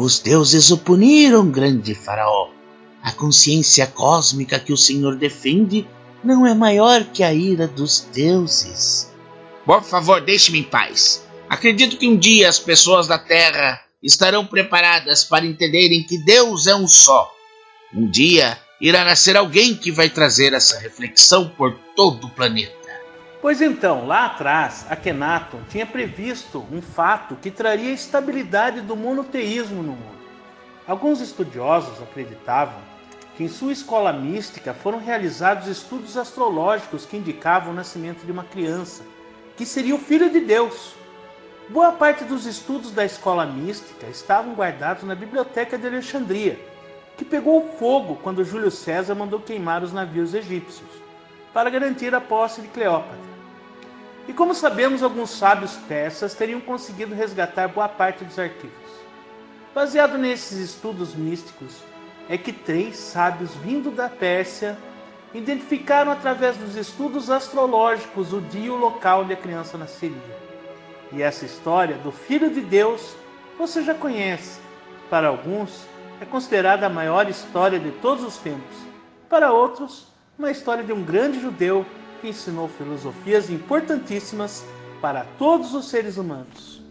Os deuses o puniram, grande faraó. A consciência cósmica que o Senhor defende não é maior que a ira dos deuses. Por favor, deixe-me em paz. Acredito que um dia as pessoas da Terra estarão preparadas para entenderem que Deus é um só. Um dia irá nascer alguém que vai trazer essa reflexão por todo o planeta. Pois então, lá atrás, Akhenaton tinha previsto um fato que traria a estabilidade do monoteísmo no mundo. Alguns estudiosos acreditavam que em sua escola mística foram realizados estudos astrológicos que indicavam o nascimento de uma criança, que seria o Filho de Deus. Boa parte dos estudos da escola mística estavam guardados na Biblioteca de Alexandria, que pegou fogo quando Júlio César mandou queimar os navios egípcios, para garantir a posse de Cleópatra. E como sabemos, alguns sábios persas teriam conseguido resgatar boa parte dos arquivos. Baseado nesses estudos místicos, é que 3 sábios vindo da Pérsia identificaram através dos estudos astrológicos o dia e o local onde a criança nasceria. E essa história do Filho de Deus você já conhece. Para alguns, é considerada a maior história de todos os tempos. Para outros, uma história de um grande judeu que ensinou filosofias importantíssimas para todos os seres humanos.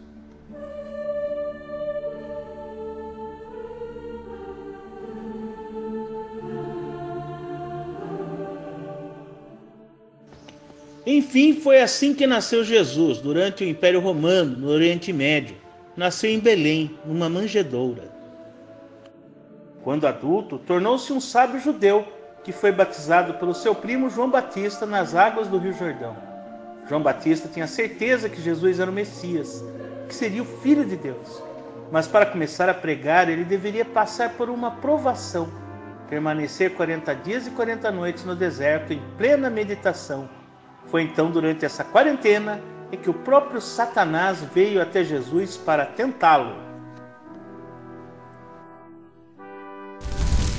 Enfim, foi assim que nasceu Jesus, durante o Império Romano, no Oriente Médio. Nasceu em Belém, numa manjedoura. Quando adulto, tornou-se um sábio judeu, que foi batizado pelo seu primo João Batista nas águas do Rio Jordão. João Batista tinha certeza que Jesus era o Messias, que seria o Filho de Deus. Mas para começar a pregar, ele deveria passar por uma provação, permanecer 40 dias e 40 noites no deserto em plena meditação. Foi então durante essa quarentena em que o próprio Satanás veio até Jesus para tentá-lo.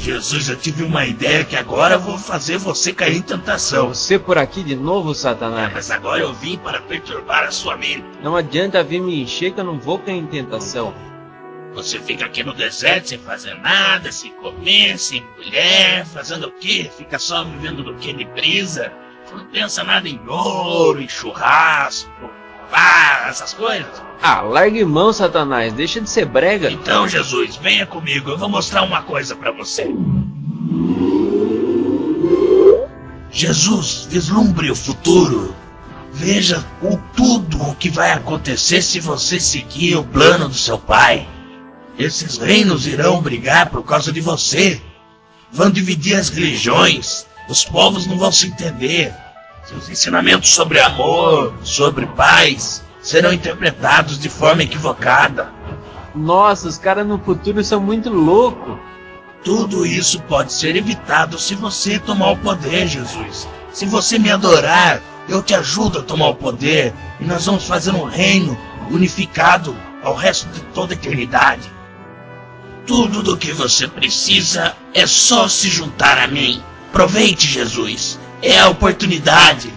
Jesus, eu tive uma ideia que agora vou fazer você cair em tentação. Você por aqui de novo, Satanás? Mas agora eu vim para perturbar a sua mente. Não adianta vir me encher que eu não vou cair em tentação. Você fica aqui no deserto sem fazer nada, sem comer, sem mulher, fazendo o quê? Fica só vivendo do que de brisa? Não pensa nada em ouro, em churrasco, essas coisas? Ah, largue mão, Satanás, deixa de ser brega. Então, Jesus, venha comigo, eu vou mostrar uma coisa pra você. Jesus, vislumbre o futuro. Veja tudo o que vai acontecer se você seguir o plano do seu pai. Esses reinos irão brigar por causa de você. Vão dividir as religiões. Os povos não vão se entender. Seus ensinamentos sobre amor, sobre paz, serão interpretados de forma equivocada. Nossa, os caras no futuro são muito loucos. Tudo isso pode ser evitado se você tomar o poder, Jesus. Se você me adorar, eu te ajudo a tomar o poder. E nós vamos fazer um reino unificado ao resto de toda a eternidade. Tudo do que você precisa é só se juntar a mim. Aproveite, Jesus. É a oportunidade.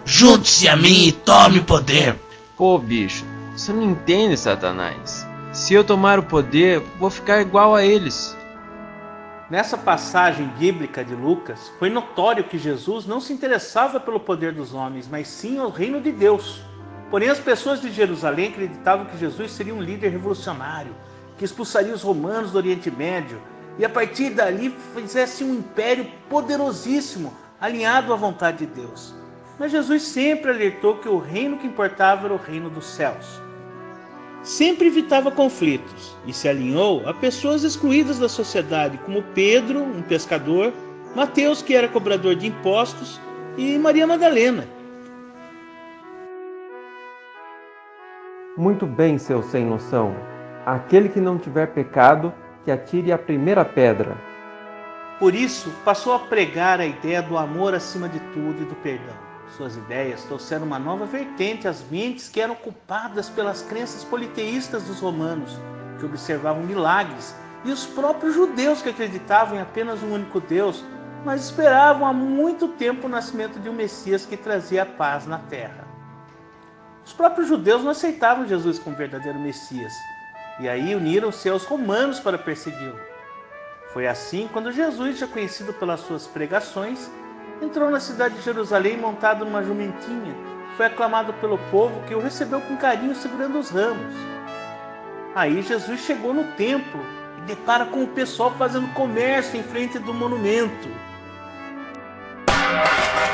Junte-se a mim e tome o poder. Pô, bicho, você não entende, Satanás. Se eu tomar o poder, vou ficar igual a eles. Nessa passagem bíblica de Lucas, foi notório que Jesus não se interessava pelo poder dos homens, mas sim ao reino de Deus. Porém, as pessoas de Jerusalém acreditavam que Jesus seria um líder revolucionário, que expulsaria os romanos do Oriente Médio, e a partir dali fizesse um império poderosíssimo, alinhado à vontade de Deus. Mas Jesus sempre alertou que o reino que importava era o reino dos céus. Sempre evitava conflitos e se alinhou a pessoas excluídas da sociedade, como Pedro, um pescador, Mateus, que era cobrador de impostos, e Maria Madalena. Muito bem, seu sem noção. Aquele que não tiver pecado, que atire a primeira pedra. Por isso, passou a pregar a ideia do amor acima de tudo e do perdão. Suas ideias trouxeram uma nova vertente às mentes que eram ocupadas pelas crenças politeístas dos romanos, que observavam milagres, e os próprios judeus que acreditavam em apenas um único Deus, mas esperavam há muito tempo o nascimento de um Messias que trazia a paz na terra. Os próprios judeus não aceitavam Jesus como verdadeiro Messias, e aí uniram-se aos romanos para persegui-lo. Foi assim quando Jesus, já conhecido pelas suas pregações, entrou na cidade de Jerusalém montado numa jumentinha. Foi aclamado pelo povo, que o recebeu com carinho segurando os ramos. Aí Jesus chegou no templo e depara com o pessoal fazendo comércio em frente do monumento.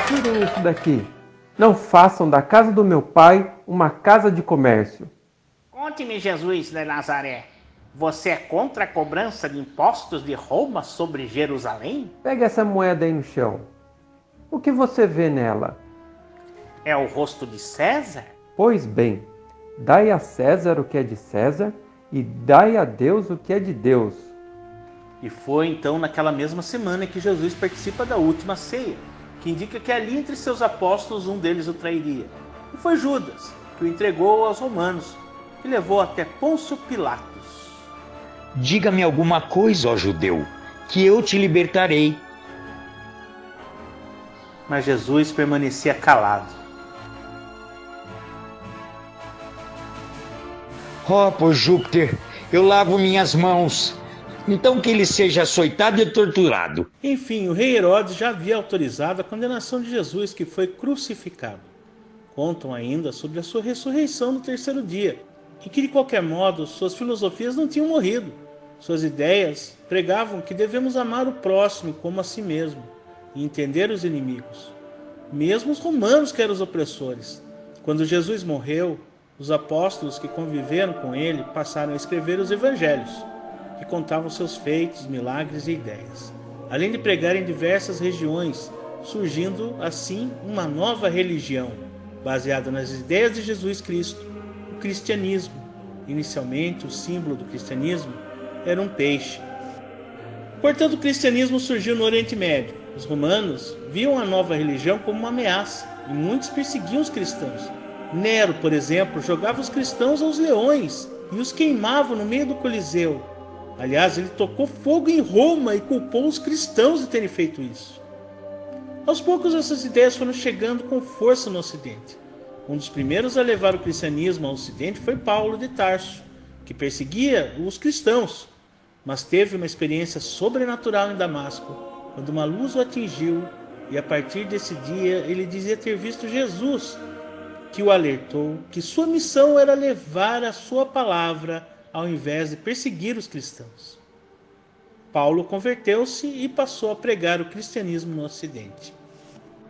Tirem isso daqui. Não façam da casa do meu pai uma casa de comércio. Conte-me, Jesus de Nazaré. Você é contra a cobrança de impostos de Roma sobre Jerusalém? Pegue essa moeda aí no chão. O que você vê nela? É o rosto de César? Pois bem, dai a César o que é de César e dai a Deus o que é de Deus. E foi então naquela mesma semana que Jesus participa da última ceia, que indica que ali entre seus apóstolos um deles o trairia. E foi Judas, que o entregou aos romanos, que levou até Pôncio Pilatos. Diga-me alguma coisa, ó judeu, que eu te libertarei. Mas Jesus permanecia calado. Ó, por Júpiter, eu lavo minhas mãos. Então que ele seja açoitado e torturado. Enfim, o rei Herodes já havia autorizado a condenação de Jesus, que foi crucificado. Contam ainda sobre a sua ressurreição no terceiro dia, e que de qualquer modo suas filosofias não tinham morrido. Suas ideias pregavam que devemos amar o próximo como a si mesmo e entender os inimigos, mesmo os romanos, que eram os opressores. Quando Jesus morreu, os apóstolos que conviveram com ele passaram a escrever os evangelhos, que contavam seus feitos, milagres e ideias, além de pregar em diversas regiões, surgindo assim uma nova religião, baseada nas ideias de Jesus Cristo, o cristianismo. Inicialmente, o símbolo do cristianismo era um peixe. Portanto, o cristianismo surgiu no Oriente Médio. Os romanos viam a nova religião como uma ameaça e muitos perseguiam os cristãos. Nero, por exemplo, jogava os cristãos aos leões e os queimava no meio do Coliseu. Aliás, ele tocou fogo em Roma e culpou os cristãos de terem feito isso. Aos poucos, essas ideias foram chegando com força no Ocidente. Um dos primeiros a levar o cristianismo ao Ocidente foi Paulo de Tarso, que perseguia os cristãos, mas teve uma experiência sobrenatural em Damasco, quando uma luz o atingiu, e a partir desse dia ele dizia ter visto Jesus, que o alertou que sua missão era levar a sua palavra ao invés de perseguir os cristãos. Paulo converteu-se e passou a pregar o cristianismo no Ocidente.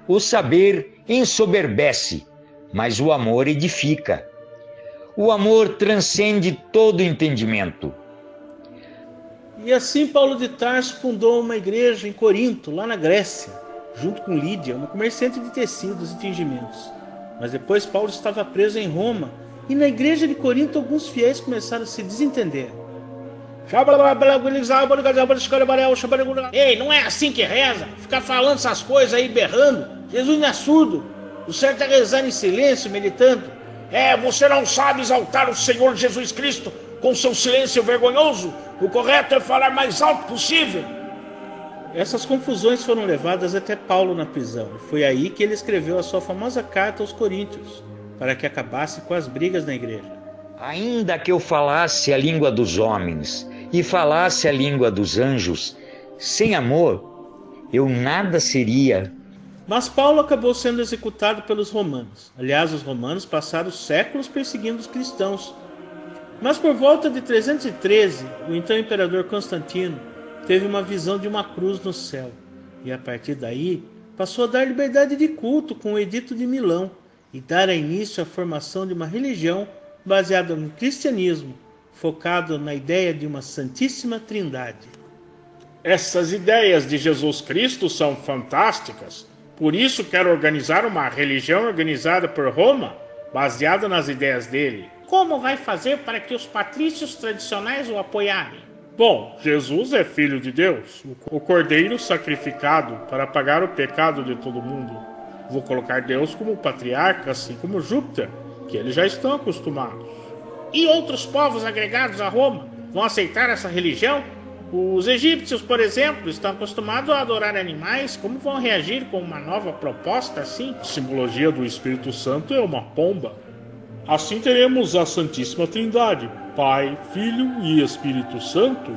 O saber ensoberbece, mas o amor edifica. O amor transcende todo entendimento. E assim Paulo de Tarso fundou uma igreja em Corinto, lá na Grécia, junto com Lídia, uma comerciante de tecidos e tingimentos. Mas depois Paulo estava preso em Roma, e na igreja de Corinto alguns fiéis começaram a se desentender. Ei, não é assim que reza? Ficar falando essas coisas aí, berrando. Jesus não é surdo. O certo é rezar em silêncio, meditando. Você não sabe exaltar o Senhor Jesus Cristo com seu silêncio vergonhoso? O correto é falar mais alto possível. Essas confusões foram levadas até Paulo na prisão. E foi aí que ele escreveu a sua famosa carta aos Coríntios, para que acabasse com as brigas na igreja. Ainda que eu falasse a língua dos homens e falasse a língua dos anjos, sem amor, eu nada seria. Mas Paulo acabou sendo executado pelos romanos. Aliás, os romanos passaram séculos perseguindo os cristãos. Mas por volta de 313, o então imperador Constantino teve uma visão de uma cruz no céu. E a partir daí, passou a dar liberdade de culto com o Edito de Milão e dar início à formação de uma religião baseada no cristianismo, focado na ideia de uma Santíssima Trindade. Essas ideias de Jesus Cristo são fantásticas. Por isso quero organizar uma religião organizada por Roma, baseada nas ideias dele. Como vai fazer para que os patrícios tradicionais o apoiarem? Bom, Jesus é filho de Deus, o cordeiro sacrificado para pagar o pecado de todo mundo. Vou colocar Deus como patriarca, assim como Júpiter, que eles já estão acostumados. E outros povos agregados a Roma vão aceitar essa religião? Os egípcios, por exemplo, estão acostumados a adorar animais. Como vão reagir com uma nova proposta assim? A simbologia do Espírito Santo é uma pomba. Assim teremos a Santíssima Trindade, Pai, Filho e Espírito Santo.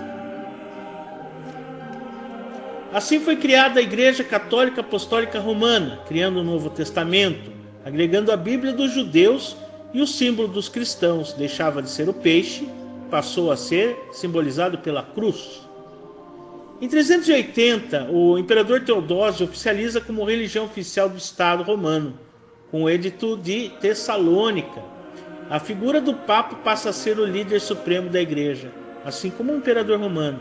Assim foi criada a Igreja Católica Apostólica Romana, criando o Novo Testamento, agregando a Bíblia dos judeus e o símbolo dos cristãos. Deixava de ser o peixe, passou a ser simbolizado pela cruz. Em 380, o imperador Teodósio oficializa como religião oficial do Estado romano, com o Edito de Tessalônica. A figura do Papa passa a ser o líder supremo da Igreja, assim como o imperador romano.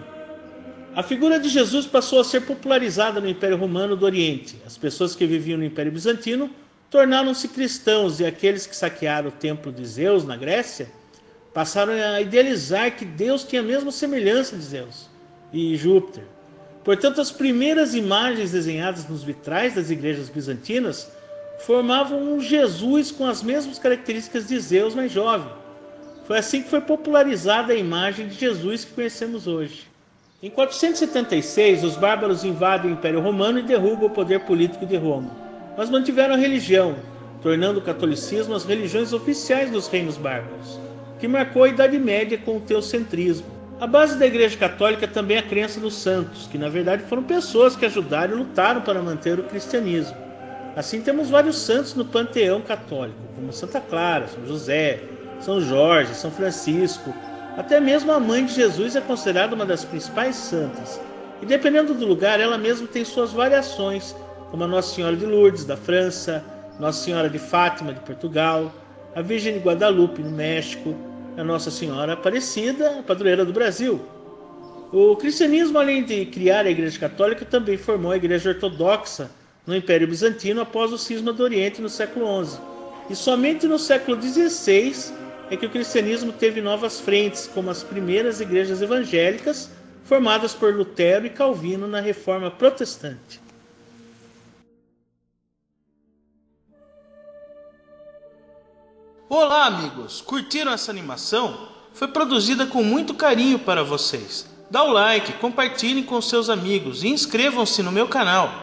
A figura de Jesus passou a ser popularizada no Império Romano do Oriente. As pessoas que viviam no Império Bizantino tornaram-se cristãos e aqueles que saquearam o templo de Zeus na Grécia passaram a idealizar que Deus tinha a mesma semelhança de Zeus e Júpiter. Portanto, as primeiras imagens desenhadas nos vitrais das igrejas bizantinas formavam um Jesus com as mesmas características de Zeus mais jovem. Foi assim que foi popularizada a imagem de Jesus que conhecemos hoje. Em 476, os bárbaros invadem o Império Romano e derrubam o poder político de Roma, mas mantiveram a religião, tornando o catolicismo as religiões oficiais dos reinos bárbaros, que marcou a Idade Média com o teocentrismo. A base da Igreja Católica também é a crença nos santos, que na verdade foram pessoas que ajudaram e lutaram para manter o cristianismo. Assim temos vários santos no panteão católico, como Santa Clara, São José, São Jorge, São Francisco. Até mesmo a mãe de Jesus é considerada uma das principais santas. E dependendo do lugar, ela mesma tem suas variações, como a Nossa Senhora de Lourdes, da França, Nossa Senhora de Fátima, de Portugal, a Virgem de Guadalupe, no México, a Nossa Senhora Aparecida, a padroeira do Brasil. O cristianismo, além de criar a Igreja Católica, também formou a Igreja Ortodoxa no Império Bizantino após o cisma do Oriente no século XI. E somente no século XVI é que o cristianismo teve novas frentes, como as primeiras igrejas evangélicas, formadas por Lutero e Calvino na Reforma Protestante. Olá, amigos! Curtiram essa animação? Foi produzida com muito carinho para vocês. Dá o like, compartilhem com seus amigos e inscrevam-se no meu canal.